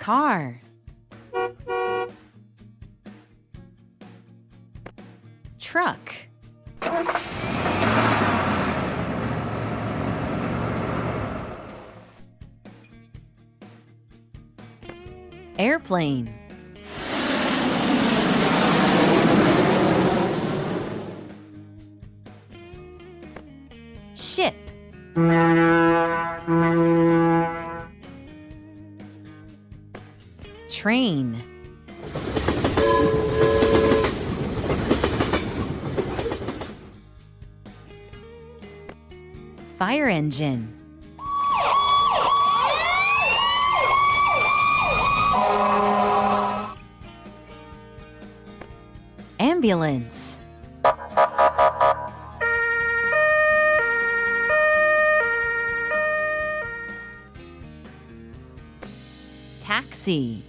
Car. Truck. Airplane. Ship. Train. Fire engine. Ambulance. Taxi.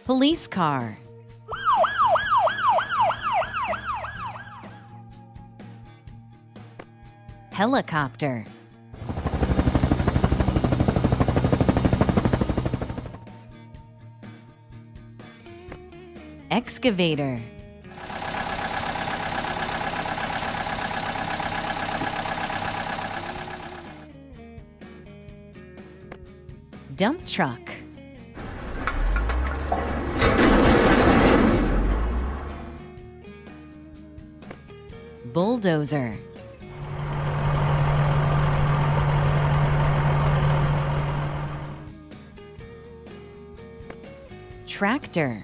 Police car. Helicopter. Excavator. Dump truck. Bulldozer. Tractor.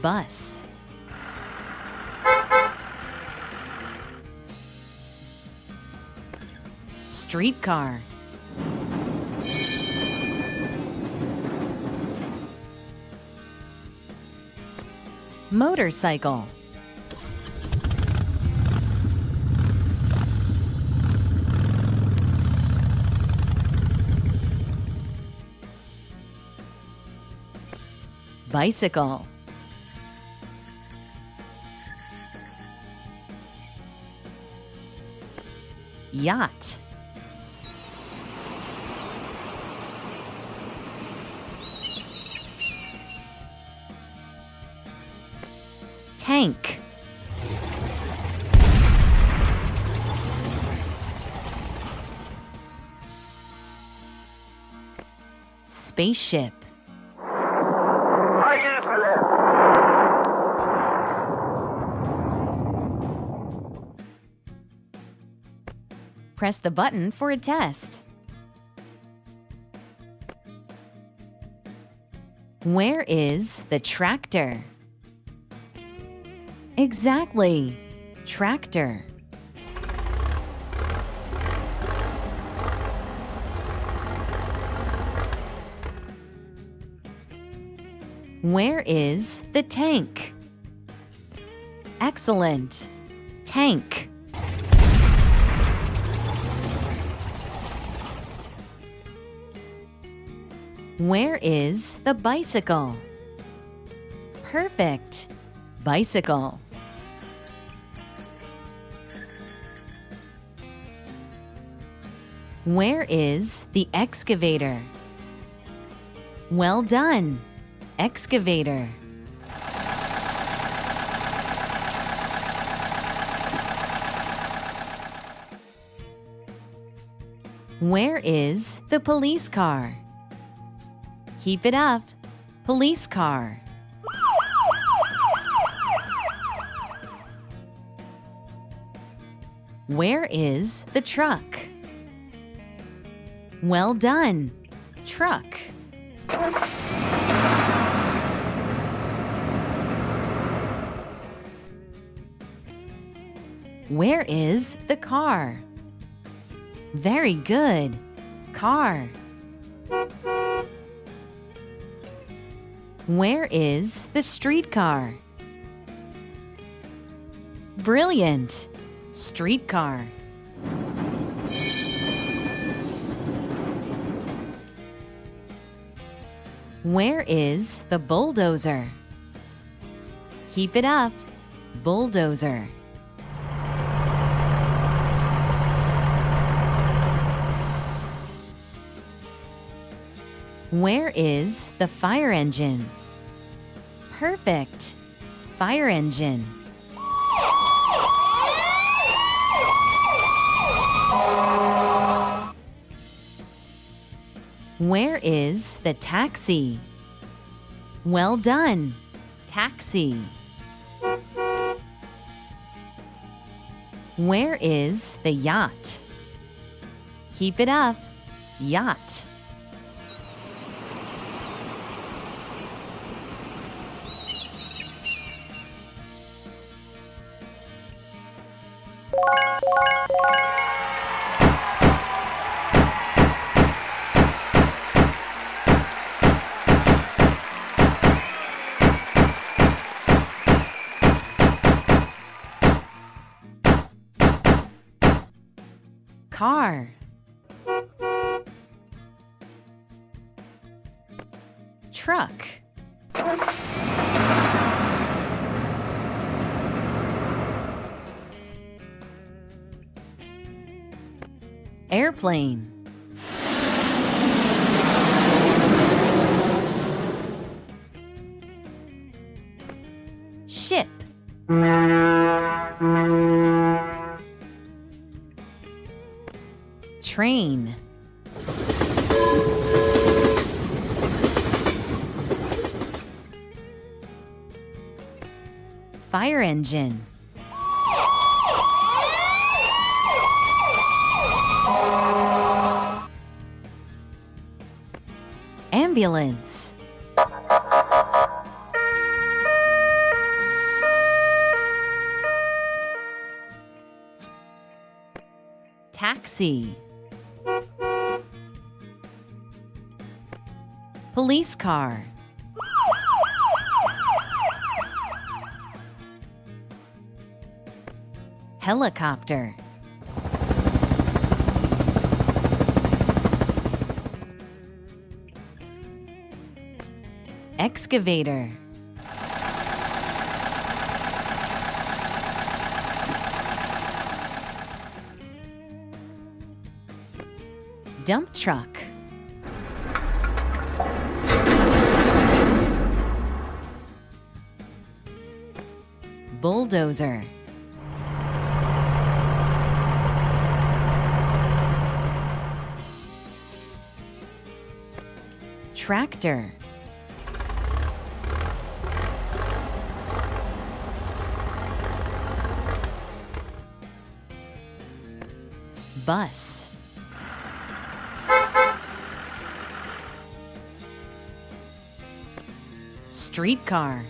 Bus. Streetcar. Motorcycle. Bicycle. Yacht. Tank. Spaceship. Press the button for a test. Where is the tractor? Exactly. Tractor. Where is the tank? Excellent. Tank. Where is the bicycle? Perfect. Bicycle. Where is the excavator? Well done. Excavator. Where is the police car? Keep it up. Police car. Where is the truck? Well done. Truck. Where is the car? Very good. Car. Where is the streetcar? Brilliant. Streetcar. Where is the bulldozer? Keep it up. Bulldozer. Where is the fire engine? Perfect. Fire engine. Where is the taxi? Well done. Taxi. Where is the yacht? Keep it up. Yacht. Car. Truck. Airplane. Ship. Train. Fire engine. Ambulance. Taxi. Police car. Helicopter. Excavator. Dump truck. Bulldozer. Tractor. Bus. Streetcar.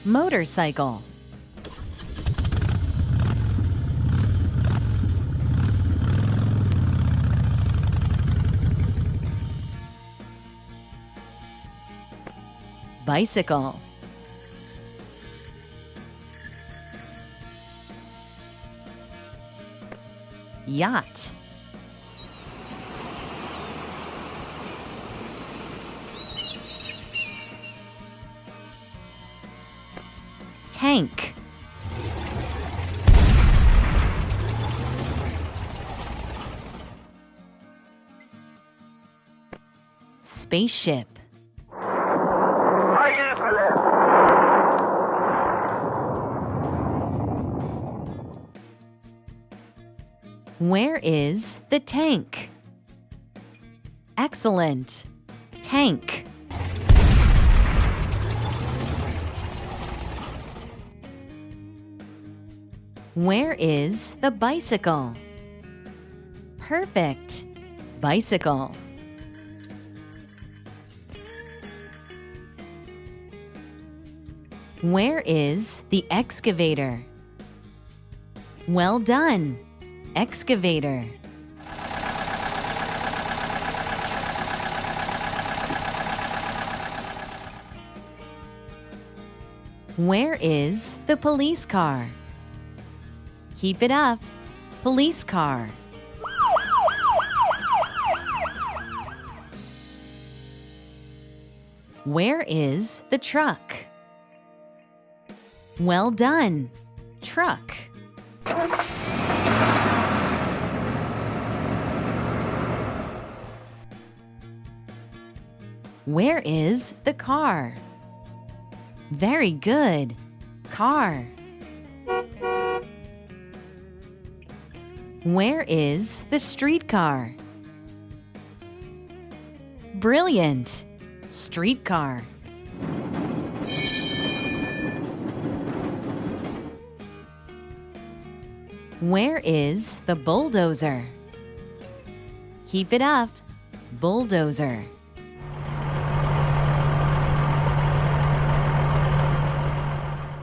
Motorcycle. Bicycle. Yacht. Tank. Spaceship. Where is the tank? Excellent. Tank. Where is the bicycle? Perfect. Bicycle. Where is the excavator? Well done. Excavator. Where is the police car? Keep it up. Police car. Where is the truck? Well done, truck. Where is the car? Very good, car. Where is the streetcar? Brilliant, streetcar. Where is the bulldozer? Keep it up, bulldozer.